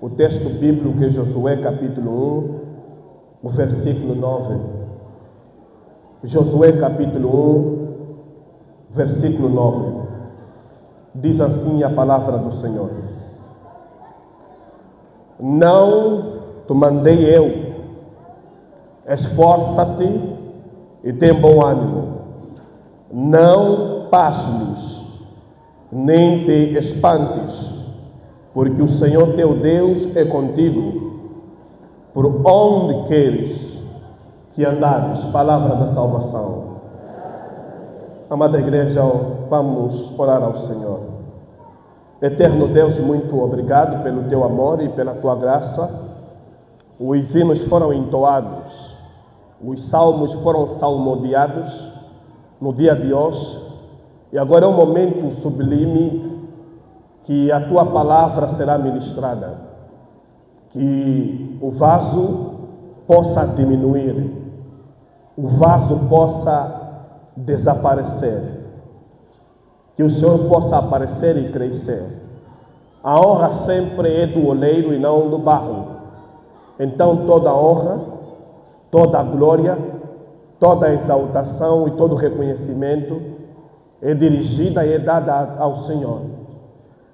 O texto bíblico é Josué capítulo 1, o versículo 9. Josué capítulo 1, versículo 9. Diz assim a palavra do Senhor: Não te mandei eu, esforça-te e tem bom ânimo, não pasmes, nem te espantes, porque o Senhor teu Deus é contigo, por onde queres que andares. Palavra da salvação. Amada igreja, vamos orar ao Senhor. Eterno Deus, muito obrigado pelo teu amor e pela tua graça. Os hinos foram entoados, os salmos foram salmodiados no dia de hoje, e agora é um momento sublime que a tua palavra será ministrada, que o vaso possa diminuir, o vaso possa desaparecer, que o Senhor possa aparecer e crescer. A honra sempre é do oleiro e não do barro. Então toda a honra, toda a glória, toda a exaltação e todo o reconhecimento é dirigida e é dada ao Senhor.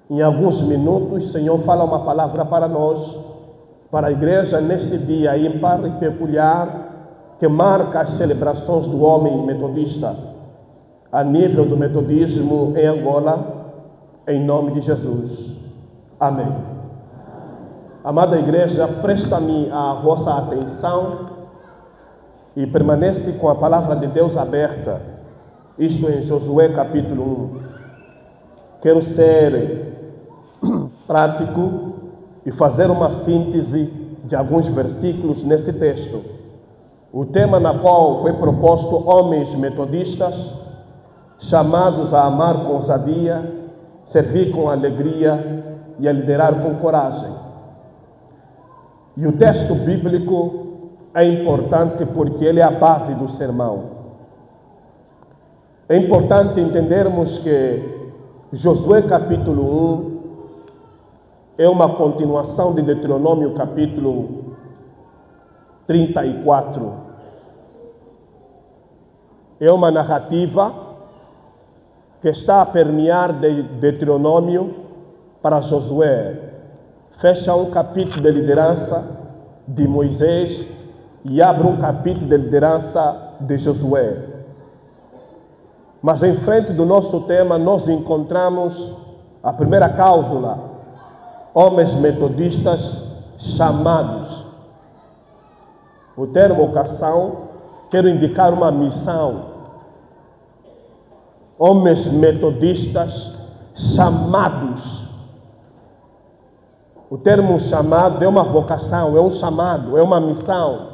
Em alguns minutos, Senhor, fala uma palavra para nós, para a igreja neste dia ímpar e peculiar, que marca as celebrações do homem metodista, a nível do metodismo em Angola, em nome de Jesus. Amém. Amada igreja, presta-me a vossa atenção e permanece com a palavra de Deus aberta, isto em Josué capítulo 1. Quero ser prático e fazer uma síntese de alguns versículos nesse texto. O tema na qual foi proposto homens metodistas, chamados a amar com ousadia, servir com alegria e a liderar com coragem. E o texto bíblico é importante porque ele é a base do sermão. É importante entendermos que Josué capítulo 1 é uma continuação de Deuteronômio capítulo 34. É uma narrativa que está a permear de Deuteronômio para Josué. Fecha um capítulo de liderança de Moisés e abre um capítulo de liderança de Josué. Mas em frente do nosso tema nós encontramos a primeira cláusula: homens metodistas chamados. O termo vocação quer indicar uma missão. Homens metodistas chamados. O termo chamado é uma vocação, é um chamado, é uma missão.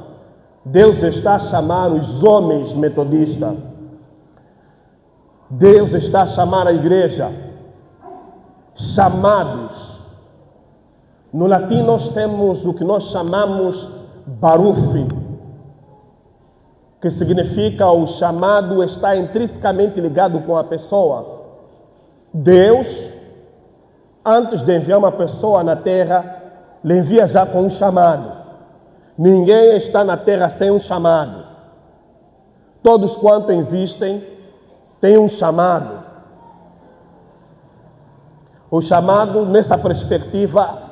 Deus está a chamar os homens metodistas. Deus está a chamar a igreja. Chamados. No latim nós temos o que nós chamamos barufi, que significa o chamado está intrinsecamente ligado com a pessoa. Deus, antes de enviar uma pessoa na terra, lhe envia já com um chamado. Ninguém está na terra sem um chamado. Todos quanto existem têm um chamado. O chamado, nessa perspectiva,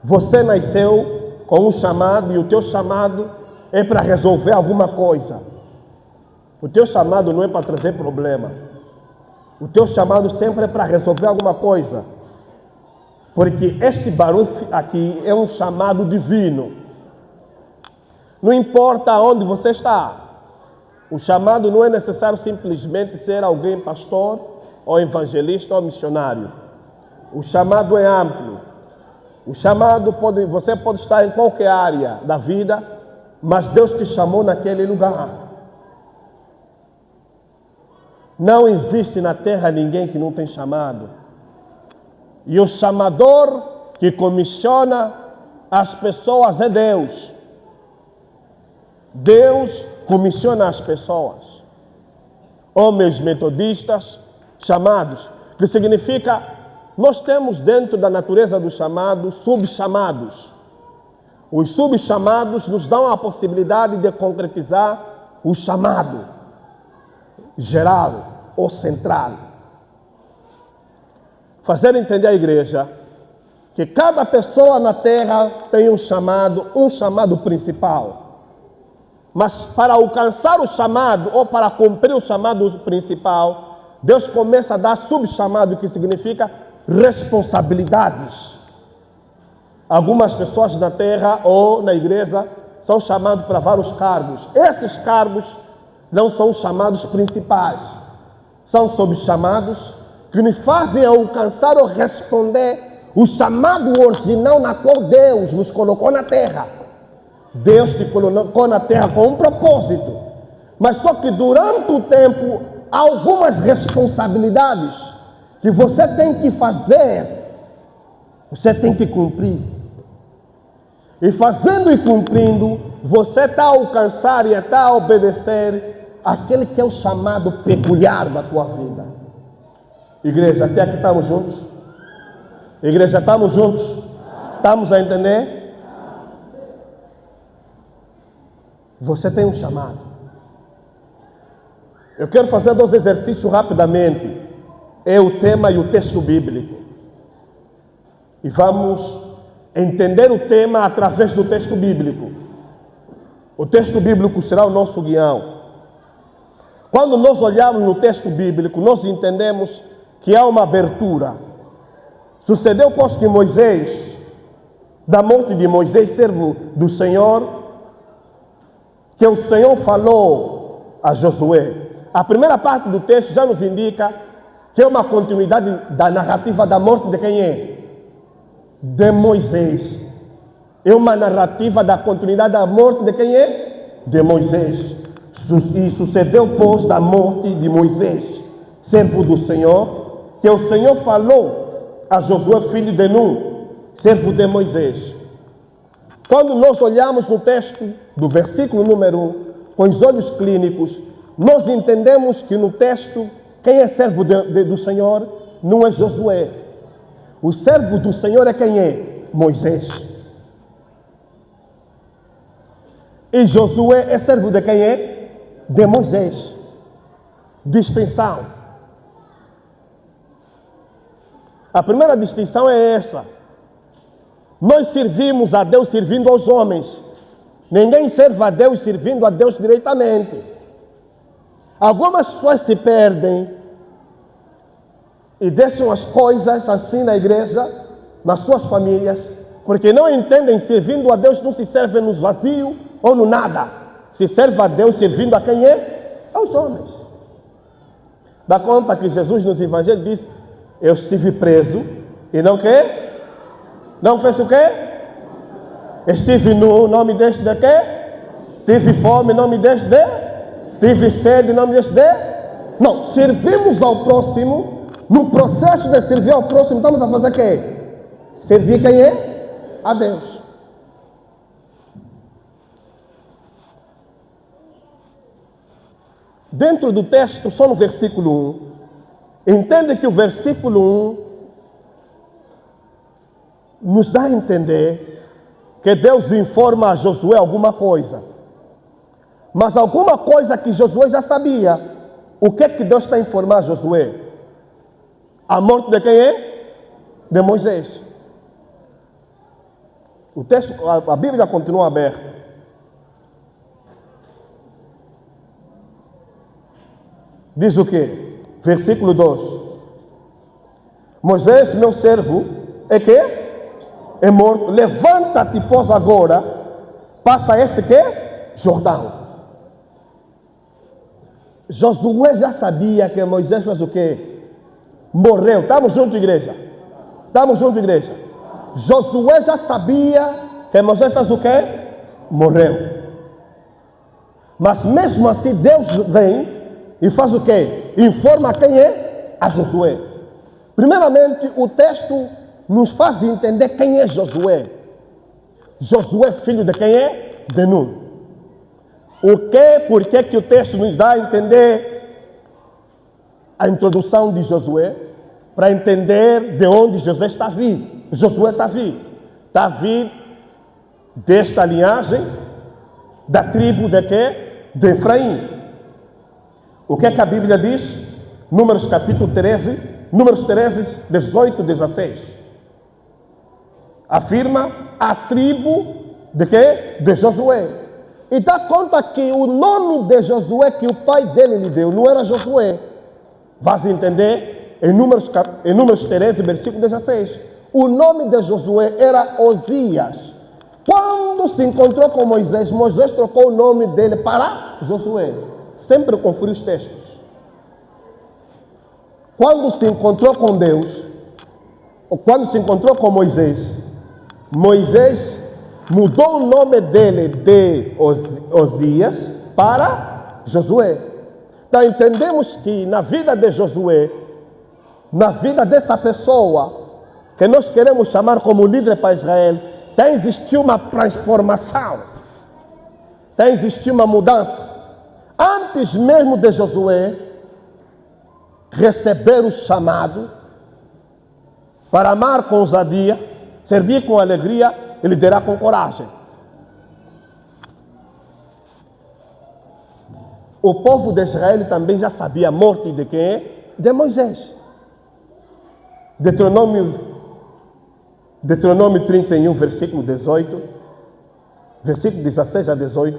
você nasceu com um chamado e o teu chamado é para resolver alguma coisa. O teu chamado não é para trazer problema. O teu chamado sempre é para resolver alguma coisa. Porque este Baruch aqui é um chamado divino. Não importa onde você está. O chamado não é necessário simplesmente ser alguém pastor, ou evangelista, ou missionário. O chamado é amplo. O chamado você pode estar em qualquer área da vida, mas Deus te chamou naquele lugar. Não existe na terra ninguém que não tem chamado. E o chamador que comissiona as pessoas é Deus. Deus comissiona as pessoas. Homens metodistas chamados, que significa nós temos dentro da natureza do chamado subchamados. Os subchamados nos dão a possibilidade de concretizar o chamado geral ou central. Fazer entender à igreja que cada pessoa na terra tem um chamado principal. Mas para alcançar o chamado ou para cumprir o chamado principal, Deus começa a dar subchamado, que significa responsabilidades. Algumas pessoas na terra ou na igreja são chamados para vários cargos. Esses cargos não são chamados principais. São subchamados que nos fazem alcançar ou responder o chamado original na qual Deus nos colocou na terra. Deus te colocou na terra com um propósito. Mas só que durante o tempo, há algumas responsabilidades que você tem que fazer, você tem que cumprir. E fazendo e cumprindo, você está a alcançar e está a obedecer aquele que é o chamado peculiar da tua vida. Igreja, até aqui estamos juntos? Igreja, estamos juntos? Estamos a entender? Você tem um chamado. Eu quero fazer 2 exercícios rapidamente. É o tema e o texto bíblico. E vamos entender o tema através do texto bíblico. O texto bíblico será o nosso guião. Quando nós olhamos no texto bíblico, nós entendemos que há uma abertura. Sucedeu, pois, que Moisés, da morte de Moisés, servo do Senhor, que o Senhor falou a Josué. A primeira parte do texto já nos indica que é uma continuidade da narrativa da morte de quem é? De Moisés. É uma narrativa da continuidade da morte de quem é? De Moisés. E sucedeu, pois, da morte de Moisés, servo do Senhor, que o Senhor falou a Josué, filho de Nun, servo de Moisés. Quando nós olhamos no texto do versículo número 1, com os olhos clínicos, nós entendemos que no texto, quem é servo do Senhor não é Josué. O servo do Senhor é quem é? Moisés. E Josué é servo de quem é? De Moisés. Distinção. A primeira distinção é essa. Nós servimos a Deus servindo aos homens. Ninguém serve a Deus servindo a Deus diretamente. Algumas pessoas se perdem e deixam as coisas assim na igreja, nas suas famílias, porque não entendem servindo a Deus, não se serve no vazio ou no nada. Se serve a Deus servindo a quem é? Aos homens. Dá conta que Jesus nos evangelhos diz: eu estive preso e não quê? Não fez o quê? Estive nu, não me deixe de quê? Tive fome, não me deixe de? Tive sede, não me deixe de? Não, servimos ao próximo. No processo de servir ao próximo, estamos a fazer o quê? Servir quem é? A Deus. Dentro do texto, só no versículo 1, entende que o versículo 1 nos dá a entender que Deus informa a Josué alguma coisa. Mas alguma coisa que Josué já sabia. O que é que Deus está a informar a Josué? A morte de quem é? De Moisés. O texto, a Bíblia continua aberta. Diz o quê? Versículo 2. Moisés, meu servo, é que? É morto. Levanta-te, pois, agora, passa este que? Jordão. Josué já sabia que Moisés fez o quê? Morreu. Estamos juntos, igreja? Estamos juntos, igreja? Josué já sabia que Moisés fez o quê? Morreu. Mas mesmo assim Deus vem e faz o quê? Informa quem é? A Josué. Primeiramente, o texto nos faz entender quem é Josué. Josué, filho de quem é? De Nun. Por que o texto nos dá a entender a introdução de Josué? para entender de onde Josué está vindo. Josué está vindo. Está vindo desta linhagem da tribo de quê? De Efraim. O que é que a Bíblia diz? Números capítulo 13, Números 13, 18, 16. Afirma a tribo de quê? De Josué. E dá conta que o nome de Josué que o pai dele lhe deu não era Josué. Vais entender em Números 13, versículo 16. O nome de Josué era Osias. Quando se encontrou com Moisés, Moisés trocou o nome dele para Josué. Sempre confere os textos. Quando se encontrou com Deus, ou quando se encontrou com Moisés, Moisés mudou o nome dele de Osias para Josué. Então entendemos que na vida de Josué, na vida dessa pessoa que nós queremos chamar como líder para Israel, tem existido uma transformação, tem existido uma mudança. Antes mesmo de Josué receber o chamado para amar com ousadia, servir com alegria e liderar com coragem. O povo de Israel também já sabia a morte de quem é? De Moisés. Deuteronômio 31, versículo 18, versículo 16 a 18,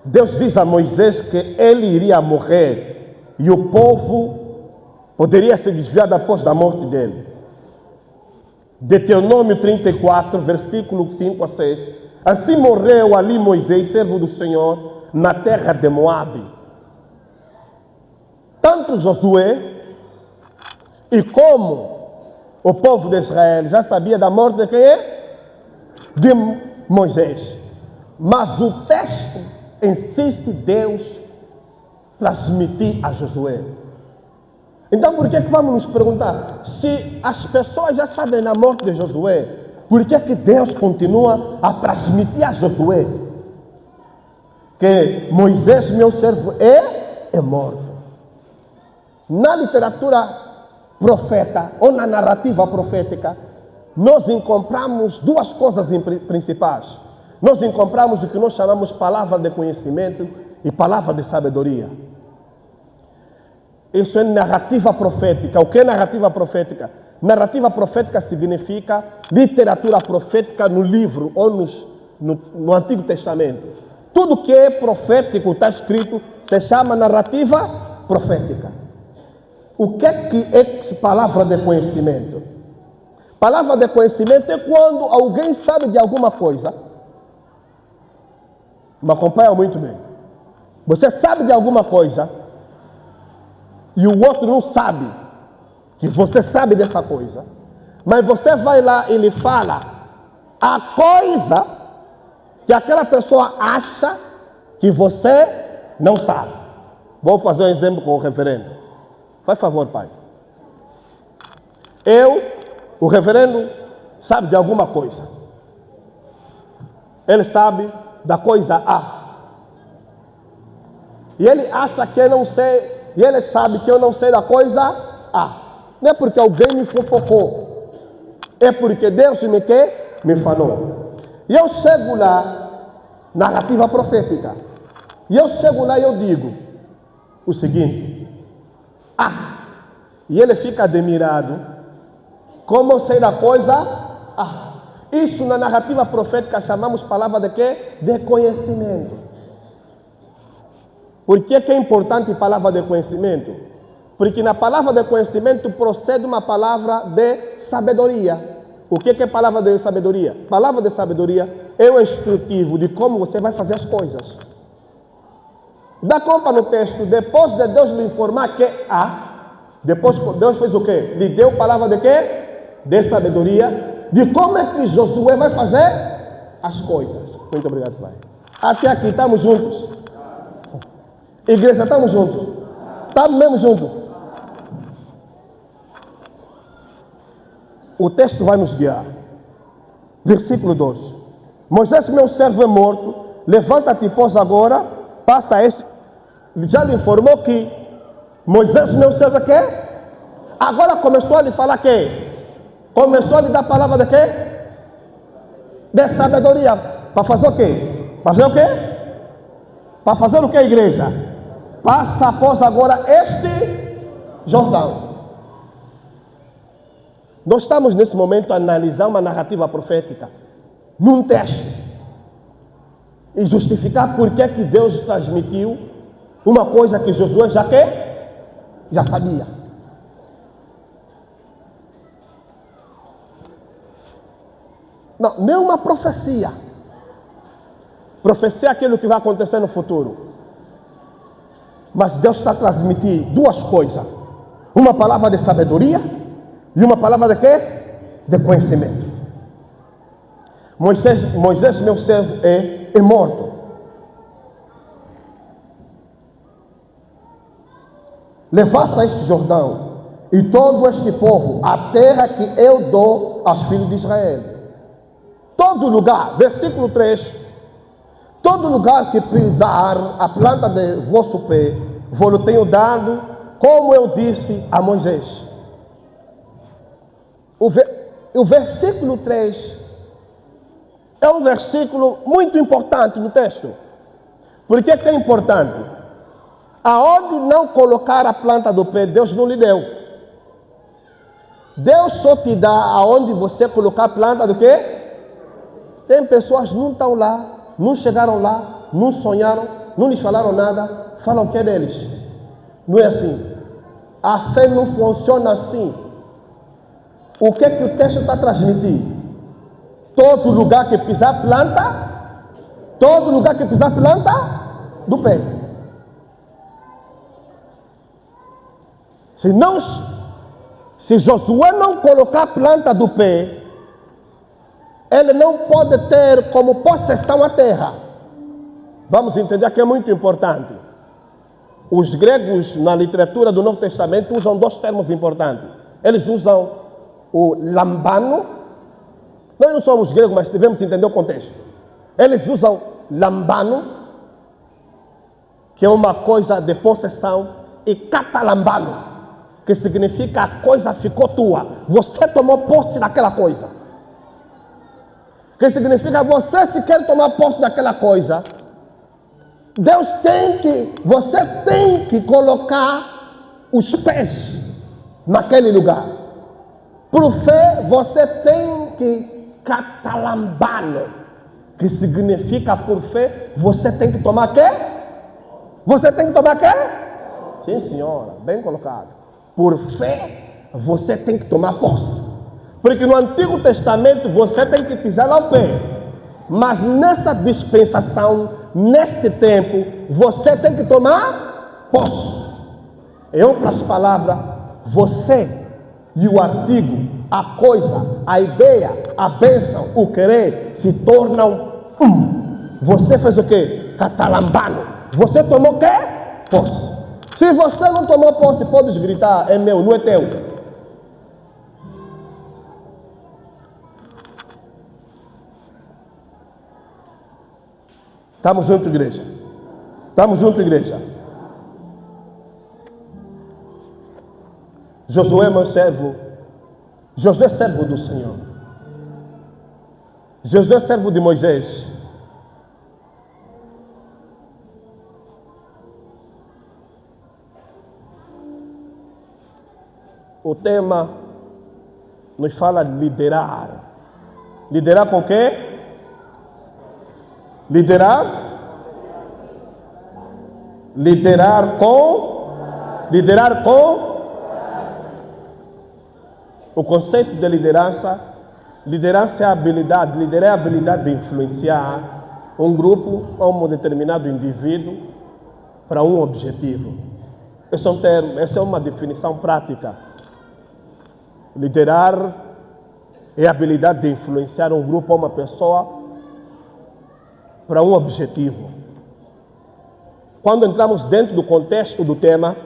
Deus diz a Moisés que ele iria morrer e o povo poderia se desviar após a morte dele. Deuteronômio 34, versículo 5 a 6. Assim morreu ali Moisés, servo do Senhor, na terra de Moabe. Tanto Josué e como o povo de Israel já sabia da morte de quem é? De Moisés. Mas o texto insiste Deus transmitir a Josué. Então por que vamos nos perguntar? Se as pessoas já sabem da morte de Josué, por que Deus continua a transmitir a Josué que Moisés, meu servo, é morto? Na literatura profeta ou na narrativa profética, nós encontramos duas coisas principais. Nós encontramos o que nós chamamos palavra de conhecimento e palavra de sabedoria. Isso é narrativa profética. O que é narrativa profética? Narrativa profética significa literatura profética no livro ou no Antigo Testamento. Tudo que é profético, está escrito, se chama narrativa profética. O que é palavra de conhecimento? Palavra de conhecimento é quando alguém sabe de alguma coisa. Me acompanha muito bem. Você sabe de alguma coisa e o outro não sabe que você sabe dessa coisa, mas você vai lá e lhe fala a coisa que aquela pessoa acha que você não sabe. Vou fazer um exemplo com o reverendo. Faz favor, pai. O reverendo, sabe de alguma coisa. Ele sabe da coisa A. E ele acha que eu não sei, e ele sabe que eu não sei da coisa A. Não é porque alguém me fofocou. É porque Deus me falou. E eu chego lá, narrativa profética. E eu chego lá e eu digo o seguinte. E ele fica admirado. Como eu sei da coisa A. Isso na narrativa profética chamamos palavra de quê? De conhecimento. Por que é importante palavra de conhecimento? Porque na palavra de conhecimento procede uma palavra de sabedoria. O que é palavra de sabedoria? Palavra de sabedoria é o instrutivo de como você vai fazer as coisas. Dá conta no texto, depois de Deus lhe informar que depois Deus fez o quê? Lhe deu palavra de quê? De sabedoria, de como é que Josué vai fazer as coisas. Muito obrigado, pai. Até aqui, estamos juntos. Igreja, estamos juntos. Estamos mesmo juntos. O texto vai nos guiar. Versículo 2. Moisés, meu servo, é morto. Levanta-te, pois agora, passa este. Já lhe informou que Moisés, meu servo, quer? Agora começou a lhe falar que? Começou a lhe dar a palavra de quê? De sabedoria. Para fazer o quê? Fazer o quê? Para fazer o que, igreja? Passa após agora este Jordão. Nós estamos nesse momento a analisar uma narrativa profética num texto e justificar por que Deus transmitiu uma coisa que Josué já sabia. Não, nem uma profecia. Profecia é aquilo que vai acontecer no futuro. Mas Deus está transmitindo duas coisas. Uma palavra de sabedoria e uma palavra de quê? De conhecimento. Moisés, meu servo, é morto. Levasse a este Jordão e todo este povo a terra que eu dou aos filhos de Israel. Todo lugar, versículo 3, todo lugar que pisar a planta de vosso pé, vou-lo tenho dado, como eu disse a Moisés. O versículo 3 é um versículo muito importante no texto. Por que é importante? Aonde não colocar a planta do pé, Deus não lhe deu. Deus só te dá aonde você colocar a planta do quê? Tem pessoas que não estão lá, não chegaram lá, não sonharam, não lhes falaram nada, falam que é deles. Não é assim. A fé não funciona assim. O que o texto está transmitindo? Todo lugar que pisar planta, todo lugar que pisar planta do pé. Se Josué não colocar a planta do pé, ele não pode ter como possessão a terra. Vamos entender que é muito importante. Os gregos, na literatura do Novo Testamento, usam dois termos importantes. Eles usam o lambano. Nós não somos gregos, mas devemos entender o contexto. Eles usam lambano, que é uma coisa de possessão, e catalambano, que significa a coisa ficou tua. Você tomou posse daquela coisa. Que significa você se quer tomar posse daquela coisa, você tem que colocar os pés naquele lugar. Por fé, você tem que catalambá-lo, que significa por fé, você tem que tomar quê? Você tem que tomar quê? Sim, senhora, bem colocado. Por fé, você tem que tomar posse. Porque no Antigo Testamento você tem que pisar ao pé. Mas nessa dispensação, neste tempo, você tem que tomar posse. Em outras palavras, você e o artigo, a coisa, a ideia, a bênção, o querer, se tornam um. Você fez o quê? Catalambano. Você tomou o quê? Posse. Se você não tomou posse, podes gritar, é meu, não é teu. Estamos juntos, igreja? Estamos juntos, igreja? Josué, meu servo. Josué, servo do Senhor. Josué, servo de Moisés. O tema nos fala de liderar. Liderar com o quê? Liderar com o conceito de liderança. Liderança é a habilidade, liderar é a habilidade de influenciar um grupo ou um determinado indivíduo para um objetivo. Esse é um termo, essa é uma definição prática. Liderar é a habilidade de influenciar um grupo ou uma pessoa para um objetivo. Quando entramos dentro do contexto do tema,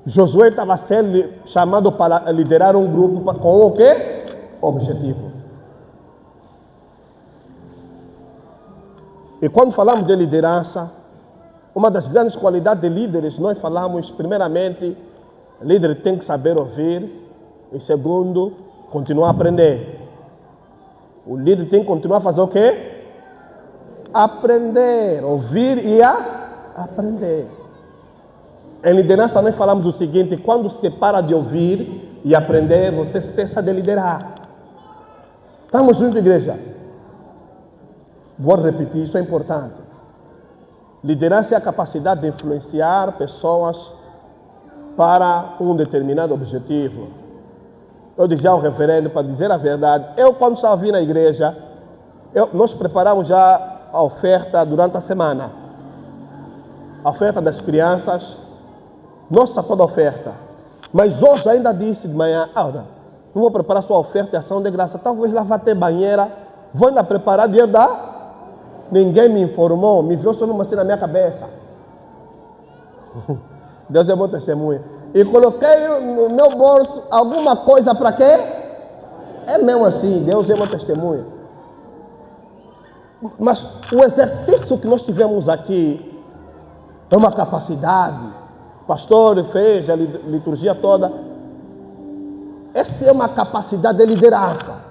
Josué estava sendo chamado para liderar um grupo com o quê? Objetivo. E quando falamos de liderança, uma das grandes qualidades de líderes, nós falamos primeiramente O líder tem que saber ouvir. E segundo, continuar a aprender. O líder tem que continuar a fazer o quê? Aprender, ouvir e aprender. Em liderança nós falamos o seguinte: quando você para de ouvir e aprender, você cessa de liderar. Estamos juntos, igreja? Vou repetir, isso é importante. Liderança é a capacidade de influenciar pessoas para um determinado objetivo. Eu dizia ao reverendo, para dizer a verdade, quando estava vindo na igreja, nós preparamos já a oferta durante a semana. A oferta das crianças, nossa toda a oferta. Mas hoje ainda disse de manhã, não vou preparar sua oferta e ação de graça, talvez lá vá ter banheira, vou ainda preparar dinheiro da... Ninguém me informou, me viu só numa assim na minha cabeça. Deus é bom testemunho. E coloquei no meu bolso alguma coisa para quê? É mesmo assim, Deus é bom testemunho. Mas o exercício que nós tivemos aqui é uma capacidade. O pastor fez a liturgia toda. Essa é uma capacidade de liderança.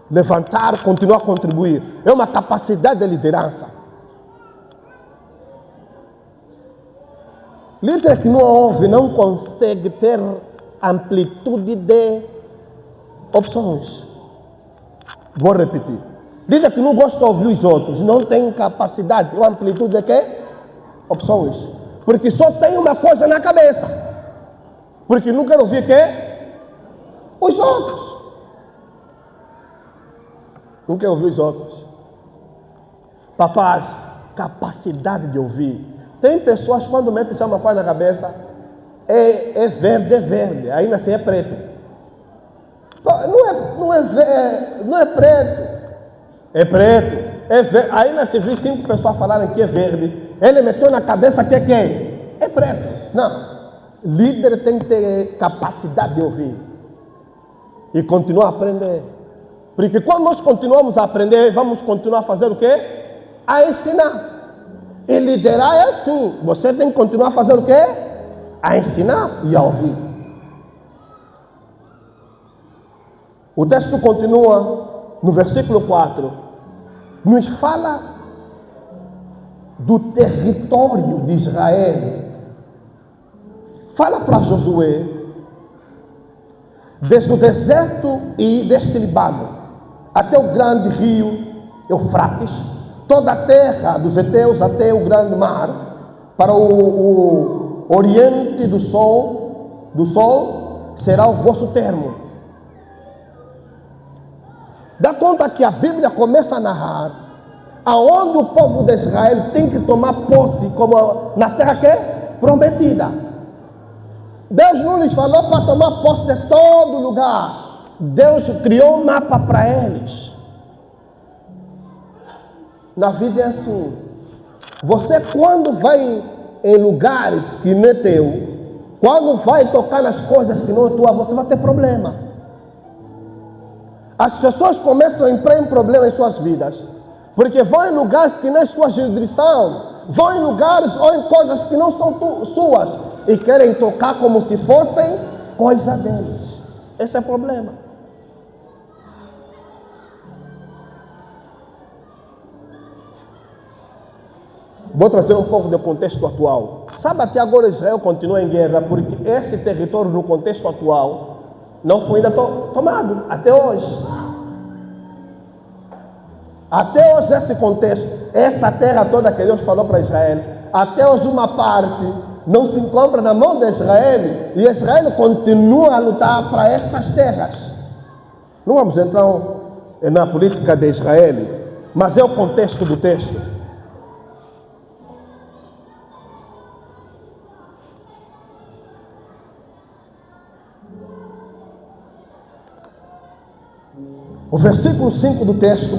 Levantar, continuar a contribuir. É uma capacidade de liderança. Líder que não ouve não consegue ter amplitude de opções. Vou repetir. Líder que não gosta de ouvir os outros não tem capacidade ou amplitude de quê? Opções. Porque só tem uma coisa na cabeça. Porque não quer ouvir quê? Os outros. Não quer ouvir os outros. Papais, capacidade de ouvir. Tem pessoas quando metem uma coisa na cabeça, é verde, ainda assim é preto. Não é preto. É preto. É verde. Ainda se viu 5 pessoas falarem que é verde. Ele meteu na cabeça que é quem? É preto. Não. Líder tem que ter capacidade de ouvir. E continuar a aprender. Porque quando nós continuamos a aprender, vamos continuar a fazer o quê? A ensinar. E liderar é assim. Você tem que continuar a fazer o quê? A ensinar e a ouvir. O texto continua no versículo 4. Nos fala do território de Israel. Fala para Josué. Desde o deserto e deste Líbano até o grande rio Eufrates, toda a terra dos heteus até o grande mar, para o oriente do sol será o vosso termo. Dá conta que a Bíblia começa a narrar aonde o povo de Israel tem que tomar posse como na terra que é prometida. Deus não lhes falou para tomar posse de todo lugar. Deus criou um mapa para eles. Na vida é assim. Você quando vai em lugares que não é teu, quando vai tocar nas coisas que não é tua, você vai ter problema. As pessoas começam a entrar em problema em suas vidas, porque vão em lugares que não é sua jurisdição, vão em lugares ou em coisas que não são suas, e querem tocar como se fossem coisa deles. Esse é o problema. Vou trazer um pouco do contexto atual. Sabe, até agora Israel continua em guerra, porque esse território no contexto atual não foi ainda tomado, até hoje. Até hoje esse contexto, essa terra toda que Deus falou para Israel, até hoje uma parte não se encontra na mão de Israel, e Israel continua a lutar para estas terras. Não vamos entrar na política de Israel, mas é o contexto do texto. O versículo 5 do texto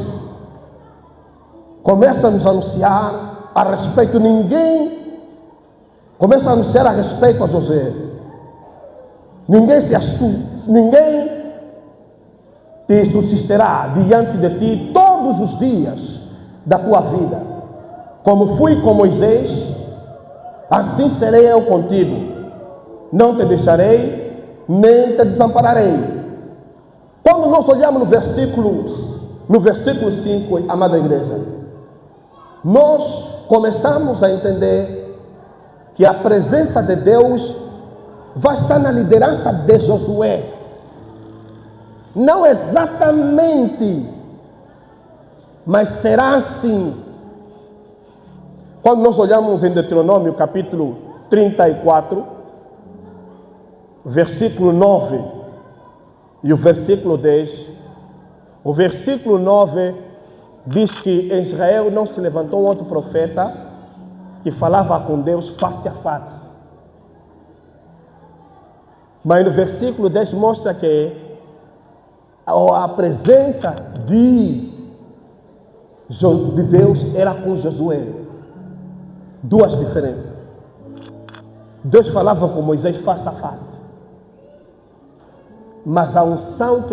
começa a nos anunciar a respeito, começa a anunciar a respeito a José. Ninguém te subsistirá diante de ti todos os dias da tua vida. Como fui com Moisés, assim serei eu contigo. não te deixarei, nem te desampararei. Quando nós olhamos no versículo 5, amada igreja, nós começamos a entender que a presença de Deus vai estar na liderança de Josué. Não exatamente, mas será assim. Quando nós olhamos em Deuteronômio capítulo 34, versículo 9 e o versículo 10, o versículo 9 diz que em Israel não se levantou outro profeta que falava com Deus face a face. Mas no versículo 10 mostra que a presença de Deus era com Josué. Duas diferenças. Deus falava com Moisés face a face. Mas a unção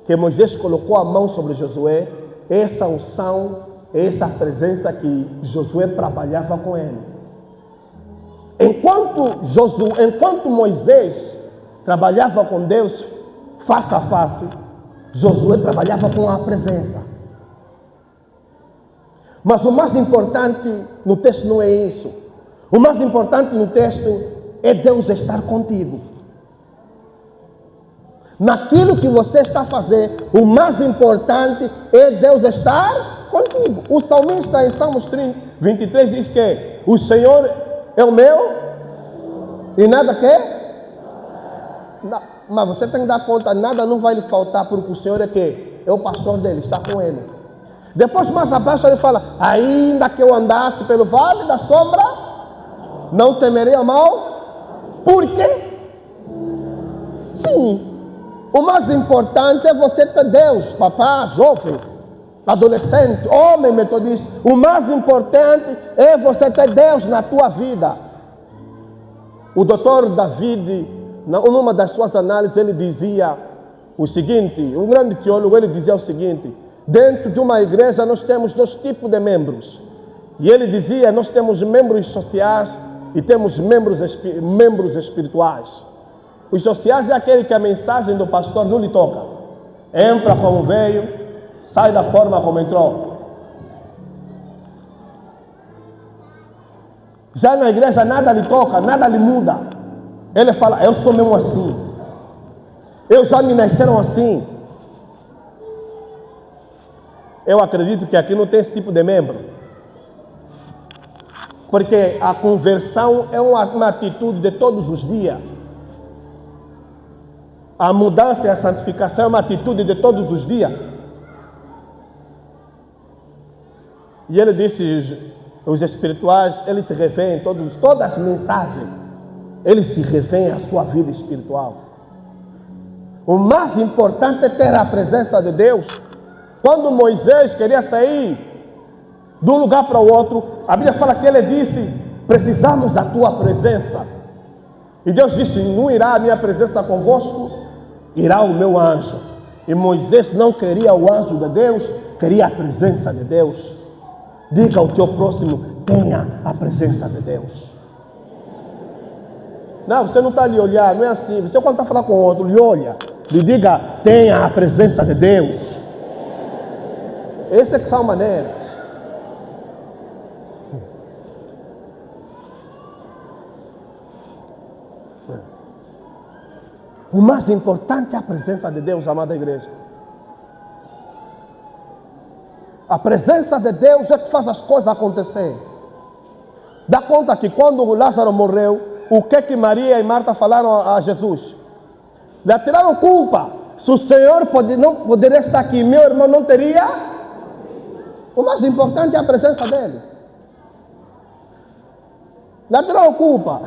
que Moisés colocou a mão sobre Josué, essa unção, essa presença que Josué trabalhava com ele. Enquanto Moisés trabalhava com Deus face a face, Josué trabalhava com a presença. Mas o mais importante no texto não é isso. O mais importante no texto é Deus estar contigo. Naquilo que você está fazendo, o mais importante é Deus estar contigo. O salmista em Salmos 23 diz que o Senhor é o meu e nada quer. Mas você tem que dar conta, nada não vai lhe faltar, porque o Senhor é o pastor dele, está com ele. Depois mais abaixo ele fala, ainda que eu andasse pelo vale da sombra, não temerei o mal. Por quê? Sim. O mais importante é você ter Deus, papá, jovem, adolescente, homem metodista. O mais importante é você ter Deus na tua vida. O doutor David, numa das suas análises, ele dizia o seguinte, um grande teólogo, ele dizia o seguinte, dentro de uma igreja nós temos dois tipos de membros. E ele dizia, nós temos membros sociais e temos membros espirituais. Os sociais é aquele que a mensagem do pastor não lhe toca. Entra como veio, sai da forma como entrou. Já na igreja nada lhe toca, nada lhe muda. Ele fala, eu sou mesmo assim. Eu já me nasceram assim. Eu acredito que aqui não tem esse tipo de membro. Porque a conversão é uma atitude de todos os dias. A mudança e a santificação é uma atitude de todos os dias. E ele disse, os espirituais, eles se revêem, todas as mensagens, eles se revêem a sua vida espiritual. O mais importante é ter a presença de Deus. Quando Moisés queria sair de um lugar para o outro, a Bíblia fala que ele disse, precisamos da tua presença. E Deus disse, não irá a minha presença convosco, irá o meu anjo. E Moisés não queria o anjo de Deus, queria a presença de Deus. Diga ao teu próximo, tenha a presença de Deus. Não, você não está ali olhar, não é assim. Você quando está falando com o outro, lhe olha, lhe diga, tenha a presença de Deus. Essa é que são a maneira. O mais importante é a presença de Deus, amada igreja. A presença de Deus é que faz as coisas acontecer. Dá conta que quando Lázaro morreu, o que Maria e Marta falaram a Jesus? Lhe atiraram culpa. Se o Senhor não poderia estar aqui, meu irmão não teria. O mais importante é a presença dele. Lhe atiraram culpa.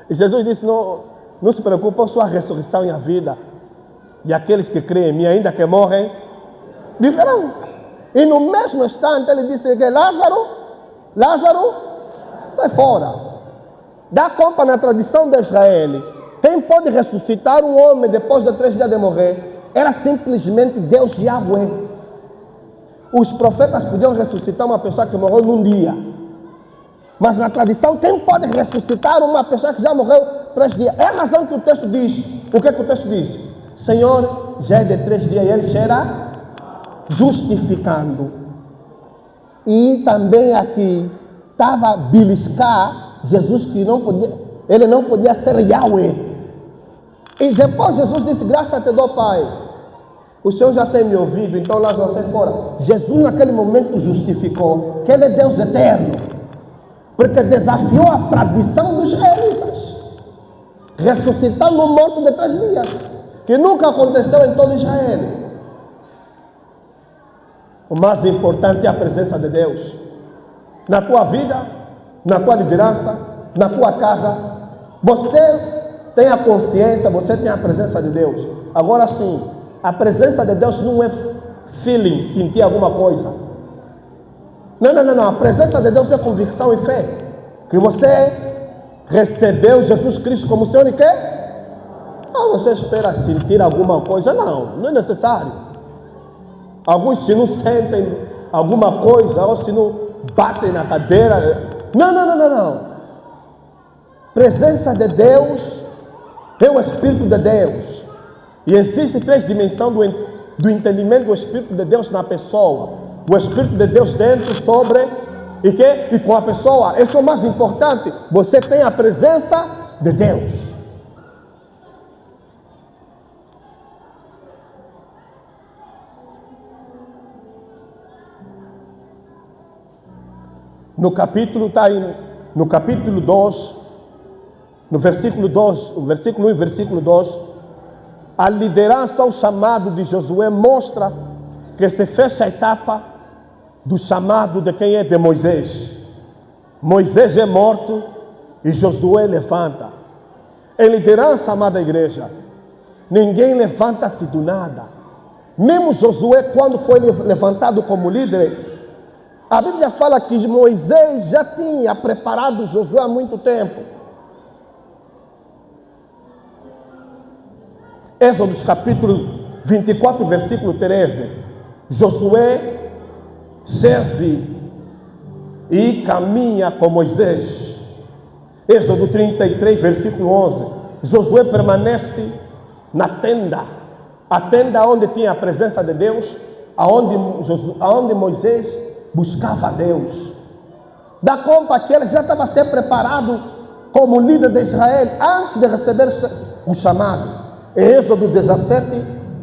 E Jesus disse, não se preocupe com sua ressurreição e a vida. E aqueles que creem em mim, ainda que morrem, viverão. E no mesmo instante ele disse que Lázaro, sai fora. Dá conta na tradição de Israel. Quem pode ressuscitar um homem depois de 3 dias de morrer? Era simplesmente Deus Yahweh. Os profetas podiam ressuscitar uma pessoa que morreu num dia. Mas na tradição, quem pode ressuscitar uma pessoa que já morreu 3 dias. É a razão que o texto diz. O que é que o texto diz? Senhor, já é de 3 dias e ele cheira justificando. E também aqui estava a beliscar Jesus que não podia, ele não podia ser Yahweh. E depois Jesus disse, graças a Deus, Pai, o Senhor já tem me ouvido, então lá você fora. Jesus naquele momento justificou que ele é Deus eterno, porque desafiou a tradição dos israelitas, ressuscitando um morto de 3 dias, que nunca aconteceu em todo Israel. O mais importante é a presença de Deus na tua vida, na tua liderança, na tua casa. Você tem a consciência, você tem a presença de Deus. Agora sim, a presença de Deus não é feeling, sentir alguma coisa. Não. A presença de Deus é convicção e fé. Que você recebeu Jesus Cristo como Senhor e quer? Não, você espera sentir alguma coisa. Não é necessário. Alguns se não sentem alguma coisa, ou se não batem na cadeira. Não. Presença de Deus é o Espírito de Deus. E existe 3 dimensões do entendimento do Espírito de Deus na pessoa. O Espírito de Deus dentro, sobre e com a pessoa. Isso é o mais importante. Você tem a presença de Deus. No capítulo 2, no versículo 2, o versículo 1 e versículo 2, a liderança, o chamado de Josué mostra que se fecha a etapa do chamado de quem é? De Moisés. Moisés é morto e Josué levanta. Em liderança, amada igreja, ninguém levanta-se do nada. Mesmo Josué, quando foi levantado como líder, a Bíblia fala que Moisés já tinha preparado Josué há muito tempo. Êxodo capítulo 24, versículo 13. Josué serve e caminha com Moisés. Êxodo 33, versículo 11. Josué permanece na tenda. A tenda onde tinha a presença de Deus, aonde Moisés buscava a Deus. Dá conta que ele já estava sendo preparado como líder de Israel antes de receber o chamado. Em Êxodo 17,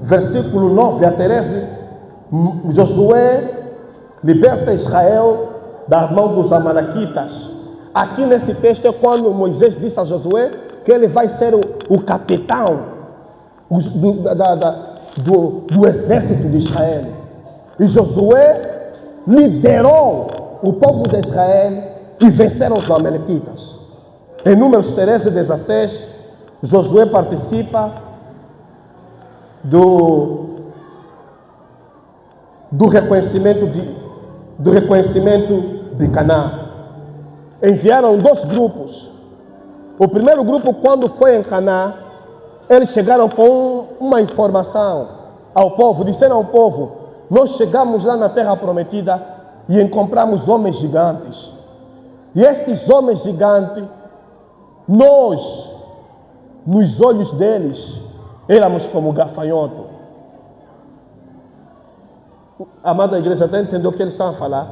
versículo 9 a 13, Josué liberta Israel da mão dos amalequitas. Aqui nesse texto é quando Moisés disse a Josué que ele vai ser o capitão do exército de Israel. E Josué liderou o povo de Israel e venceram os amalequitas. Em Números 13, 16, Josué participa do reconhecimento de Canaã. Enviaram 2 grupos. O primeiro grupo, quando foi em Canaã, eles chegaram com uma informação ao povo, disseram ao povo: nós chegamos lá na terra prometida e encontramos homens gigantes. E estes homens gigantes, nós, nos olhos deles, éramos como gafanhoto. Amada igreja, até entendeu o que eles estavam a falar?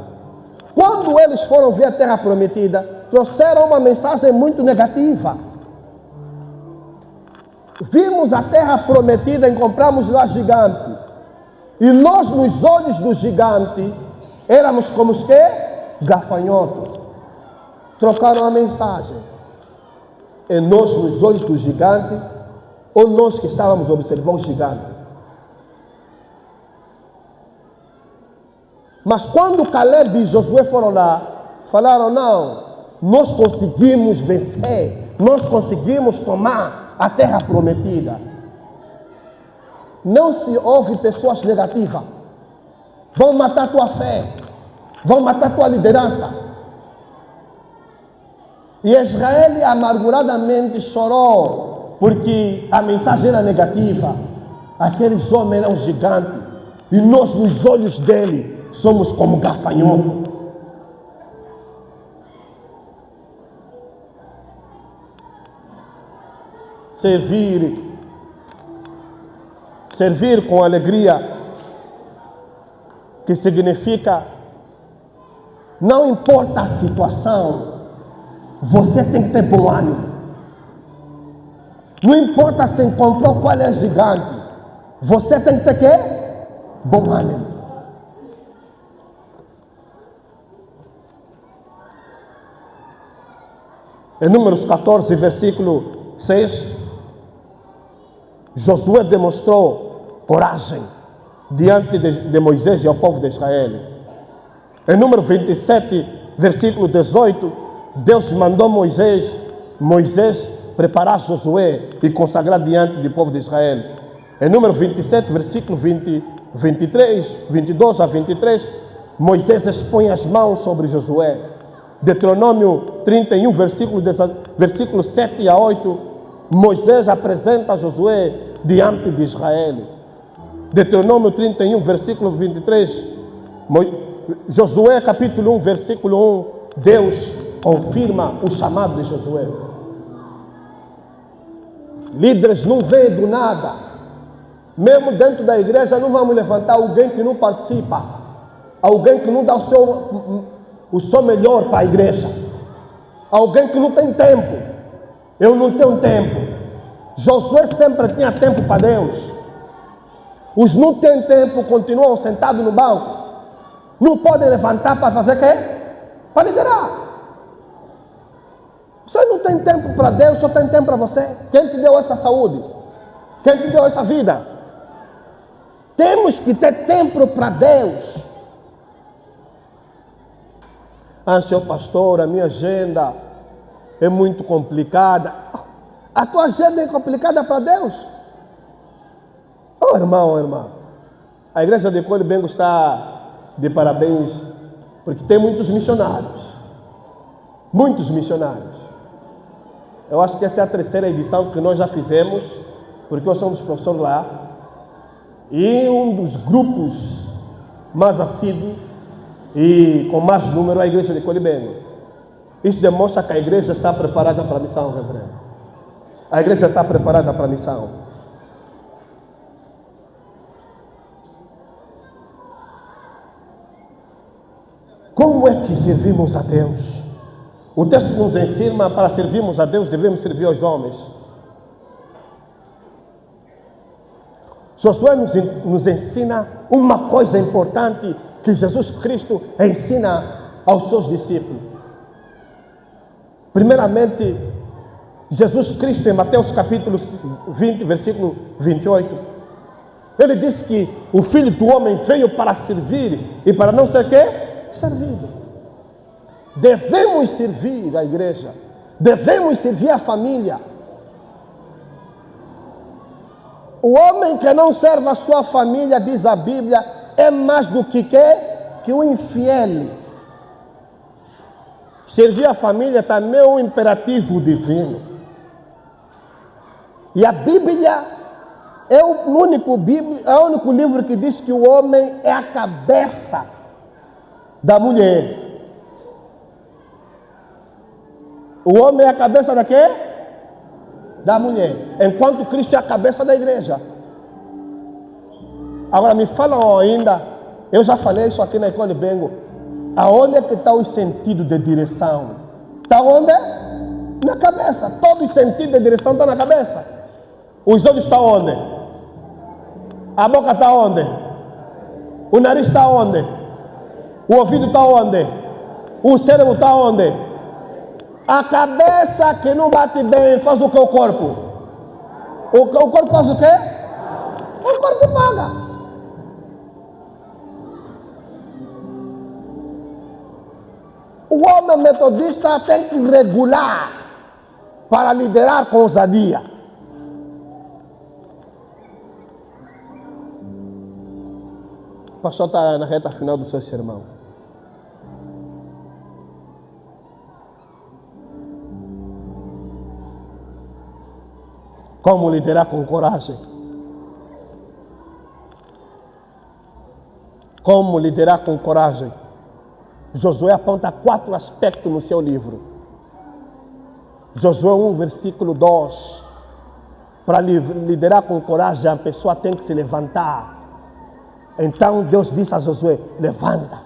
Quando eles foram ver a terra prometida, trouxeram uma mensagem muito negativa. Vimos a terra prometida, encontramos lá gigante. E nós, nos olhos do gigante, éramos como os que? Gafanhotos. Trocaram a mensagem. E nós, nos olhos do gigante, ou nós que estávamos observando o gigante. Mas quando Caleb e Josué foram lá, falaram: não, nós conseguimos vencer, nós conseguimos tomar a terra prometida. Não se ouve pessoas negativas. Vão matar tua fé, vão matar tua liderança. E Israel amarguradamente chorou, porque a mensagem era negativa. Aqueles homens eram gigantes, e nós, nos olhos dele, somos como gafanhoto. servir com alegria, que significa, não importa a situação, você tem que ter bom ânimo. Não importa se encontrou qual é gigante, você tem que ter quê? Bom ânimo. Em Números 14, versículo 6, Josué demonstrou coragem diante de Moisés e ao povo de Israel. Em número 27, versículo 18, Deus mandou Moisés preparar Josué e consagrar diante do povo de Israel. Em número 27, versículo 22 a 23, Moisés expõe as mãos sobre Josué. Deuteronômio 31, versículo 7 a 8, Moisés apresenta Josué diante de Israel. Deuteronômio 31, versículo 23, Josué capítulo 1, versículo 1, Deus confirma o chamado de Josué. Líderes não veem do nada. Mesmo dentro da igreja não vamos levantar alguém que não participa, alguém que não dá o seu melhor para a igreja, alguém que não tem tempo. Eu não tenho tempo. Josué sempre tinha tempo para Deus. Os não têm tempo continuam sentados no banco. Não podem levantar para fazer o quê? Para liderar. Você não tem tempo para Deus, só tem tempo para você. Quem te deu essa saúde? Quem te deu essa vida? Temos que ter tempo para Deus. Senhor pastor, a minha agenda é muito complicada. A tua agenda é complicada para Deus? Oh, irmão, irmã, a igreja de Colibengo está de parabéns, porque tem muitos missionários. Muitos missionários. Eu acho que essa é a terceira edição que nós já fizemos, porque eu sou um dos professores lá, e um dos grupos mais assíduos e com mais número é a igreja de Colibengo. Isso demonstra que a igreja está preparada para a missão, reverendo. A igreja está preparada para a missão. Como é que servimos a Deus? O texto nos ensina, para servirmos a Deus, devemos servir aos homens. Josué nos ensina uma coisa importante que Jesus Cristo ensina aos seus discípulos. Primeiramente, Jesus Cristo, em Mateus capítulo 20, versículo 28, ele disse que o Filho do Homem veio para servir e para não ser quê? Servido. Devemos servir a igreja, devemos servir a família. O homem que não serve a sua família, diz a Bíblia, é mais do que o infiel. Servir a família também é um imperativo divino. E a Bíblia é o único livro que diz que o homem é a cabeça da mulher. O homem é a cabeça da quê? Da mulher. Enquanto Cristo é a cabeça da igreja. Agora me falam ainda, eu já falei isso aqui na Colibengo, aonde é que está o sentido de direção? Está onde? Na cabeça. Todo o sentido de direção está na cabeça. Os olhos estão onde? A boca está onde? O nariz está onde? O ouvido está onde? O cérebro está onde? A cabeça que não bate bem faz o que o corpo? O corpo faz o quê? O corpo paga. O homem metodista tem que regular para liderar com ousadia. O pastor está na reta final do seu sermão. Como liderar com coragem? Como liderar com coragem? Josué aponta 4 aspectos no seu livro. Josué 1, versículo 2. Para liderar com coragem, a pessoa tem que se levantar. Então Deus disse a Josué: levanta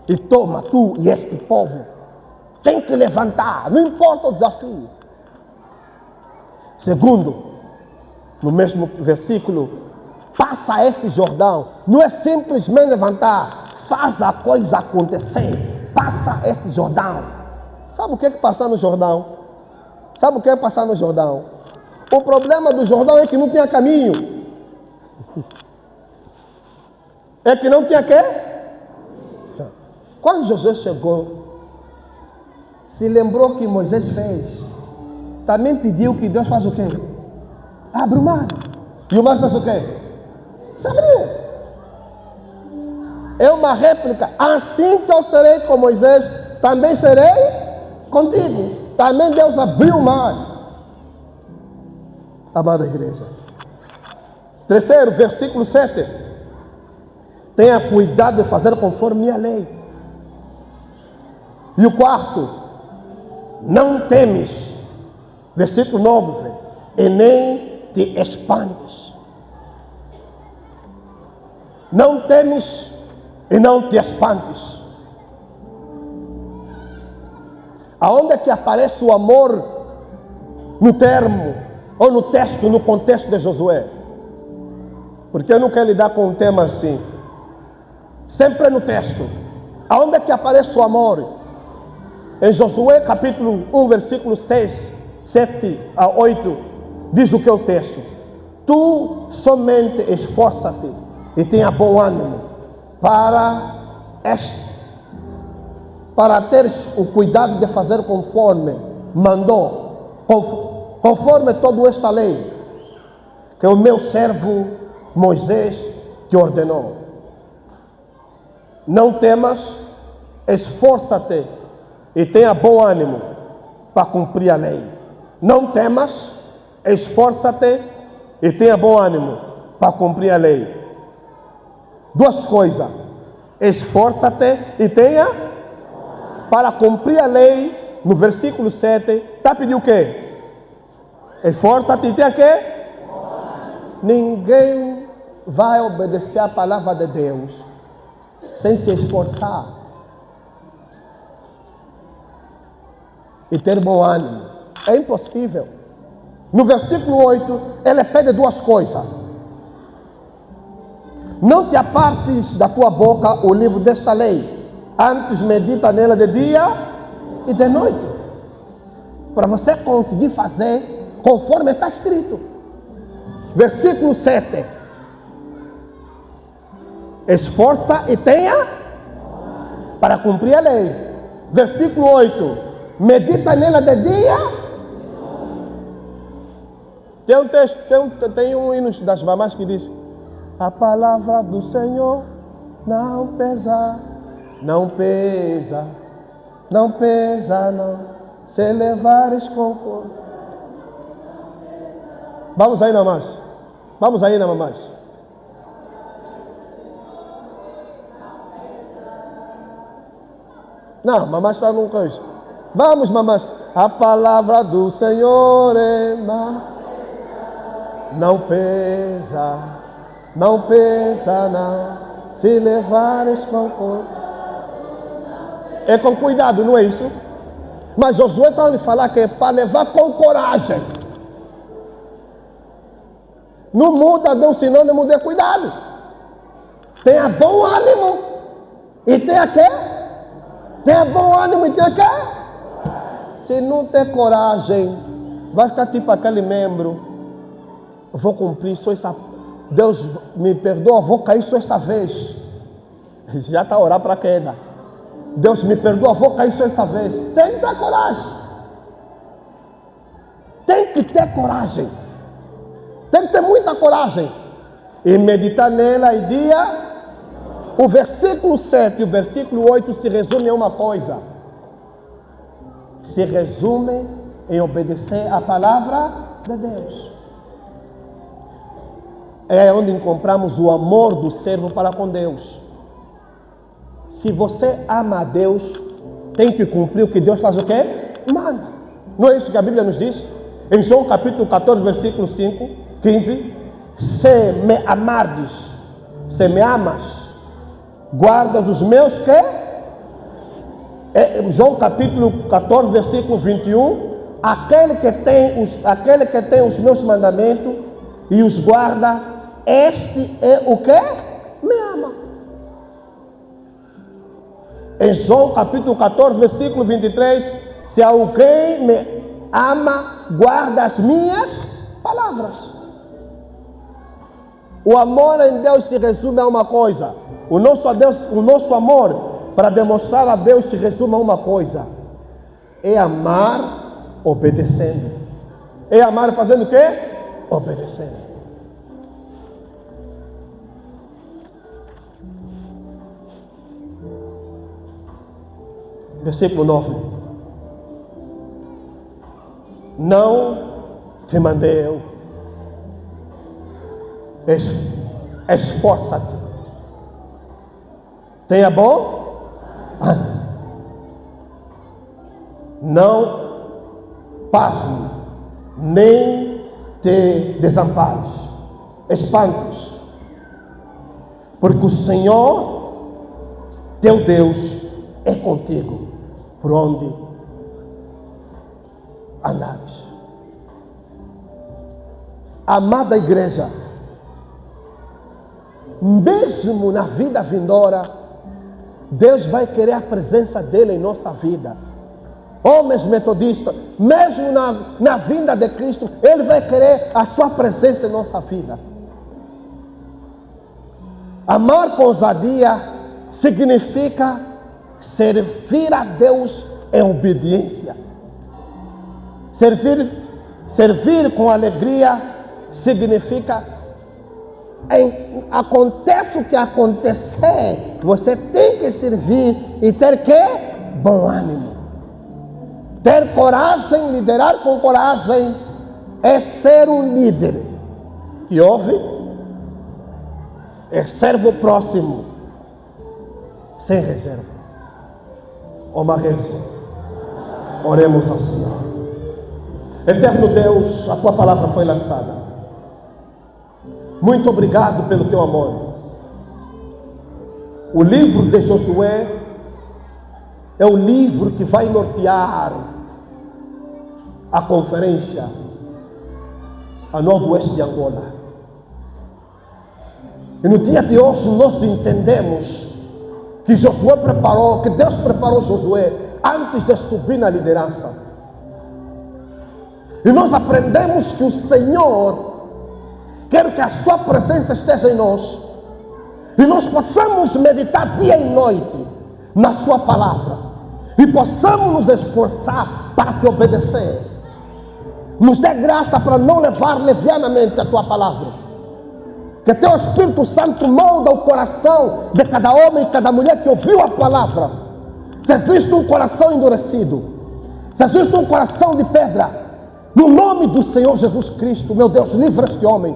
e toma tu e este povo. Tem que levantar, não importa o desafio. Segundo, no mesmo versículo, passa esse Jordão. Não é simplesmente levantar, faz a coisa acontecer. Passa este Jordão. Sabe o que é passar no Jordão? Sabe o que é passar no Jordão? O problema do Jordão é que não tinha caminho. É que não tinha quê? Quando Josué chegou, se lembrou que Moisés fez. Também pediu que Deus faça o quê? Abre o mar. E o mar faz o quê? Se abriu. É uma réplica. Assim que eu serei com Moisés, também serei contigo. Também Deus abriu o mar. Amada igreja. Terceiro, versículo 7. Tenha cuidado de fazer conforme minha lei. E o quarto, não temes. Versículo 9. E nem te espantes. Não temes e não te espantes. Aonde é que aparece o amor no termo, ou no texto, no contexto de Josué? Porque eu não quero lidar com um tema assim. Sempre no texto. Aonde é que aparece o amor? Em Josué capítulo 1, versículo 6, 7 a 8, diz o que é o texto: tu somente esforça-te e tenha bom ânimo para teres o cuidado de fazer conforme mandou, conforme toda esta lei que o meu servo Moisés te ordenou. Não temas, esforça-te e tenha bom ânimo para cumprir a lei. Não temas, esforça-te e tenha bom ânimo para cumprir a lei. Duas coisas: esforça-te e tenha para cumprir a lei. No versículo 7 está pedindo o quê? Esforça-te e tenha quê? Ninguém vai obedecer a palavra de Deus sem se esforçar e ter bom ânimo. É impossível. No versículo 8, ele pede duas coisas: não te apartes da tua boca o livro desta lei, antes medita nela de dia e de noite, para você conseguir fazer conforme está escrito. Versículo 7: esforça e tenha para cumprir a lei. Versículo 8: medita nela de dia. Tem um texto, tem um hino das mamás que diz: a palavra do Senhor não pesa, não pesa, não pesa, não, se levares com... Vamos aí, mamães. Vamos aí, mamães. Não, mamãe está num coisa. Vamos, mamães. A palavra do Senhor é não pesa, não pesa, não, se levares com cuidado. É com cuidado, não é isso? Mas Josué está onde falar que é para levar com coragem. Não muda de um sinônimo de cuidado. Tenha bom ânimo e tenha quê? Tenha bom ânimo e tenha quê? Se não ter coragem, vai ficar tipo aquele membro: eu vou cumprir só essa... Deus me perdoa, vou cair só essa vez. Já está a orar para a queda. Deus me perdoa, vou cair só essa vez. Tem que ter coragem. Tem que ter coragem. Tem que ter muita coragem. E meditar nela e dia. O versículo 7 e o versículo 8 se resumem em uma coisa. Se resume em obedecer a palavra de Deus. É onde encontramos o amor do servo para com Deus. Se você ama a Deus, tem que cumprir o que Deus faz o quê? Manda. Não é isso que a Bíblia nos diz? Em João capítulo 14, versículo 15, se me amardes, se me amas, guardas os meus que? João capítulo 14, versículo 21, aquele que tem os meus mandamentos e os guarda, este é o que? Me ama. Em João capítulo 14, versículo 23, se alguém me ama, guarda as minhas palavras. O amor em Deus se resume a uma coisa. O nosso amor para demonstrar a Deus se resume a uma coisa: é amar obedecendo. É amar fazendo o quê? Obedecendo. Versículo 9. Não te mandei eu. Esforça-te. Tenha bom ânimo. Não pasme, nem te desampares, espantes, porque o Senhor, teu Deus, é contigo por onde andares. Amada igreja, mesmo na vida vindoura, Deus vai querer a presença dele em nossa vida. Homens metodistas, mesmo na vinda de Cristo, Ele vai querer a sua presença em nossa vida. Amar com ousadia significa servir a Deus em obediência. Servir com alegria significa aconteça o que acontecer, você tem que servir e ter que? Bom ânimo. Ter coragem, liderar com coragem, é ser um líder que ouve, é servo próximo, sem reserva. Uma rezo, oremos ao Senhor. Eterno Deus, a tua palavra foi lançada. Muito obrigado pelo teu amor. O livro de Josué é o livro que vai nortear a conferência a noroeste de Angola. E no dia de hoje nós entendemos que Deus preparou Josué antes de subir na liderança. E nós aprendemos que o Senhor quer que a sua presença esteja em nós e nós possamos meditar dia e noite na sua palavra e possamos nos esforçar para te obedecer. Nos dê graça para não levar levianamente a tua palavra. Que teu Espírito Santo molda o coração de cada homem e cada mulher que ouviu a palavra. Se existe um coração endurecido, se existe um coração de pedra, no nome do Senhor Jesus Cristo, meu Deus, livra este homem,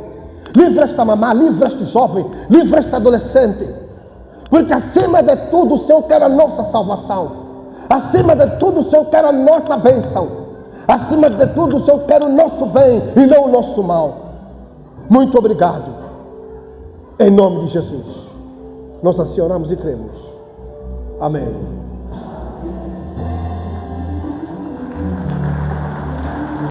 livra esta mamã, livra este jovem, livra este adolescente. Porque acima de tudo o Senhor quer a nossa salvação. Acima de tudo o Senhor quer a nossa bênção. Acima de tudo o Senhor quer o nosso bem e não o nosso mal. Muito obrigado. Em nome de Jesus. Nós assim oramos e cremos. Amém.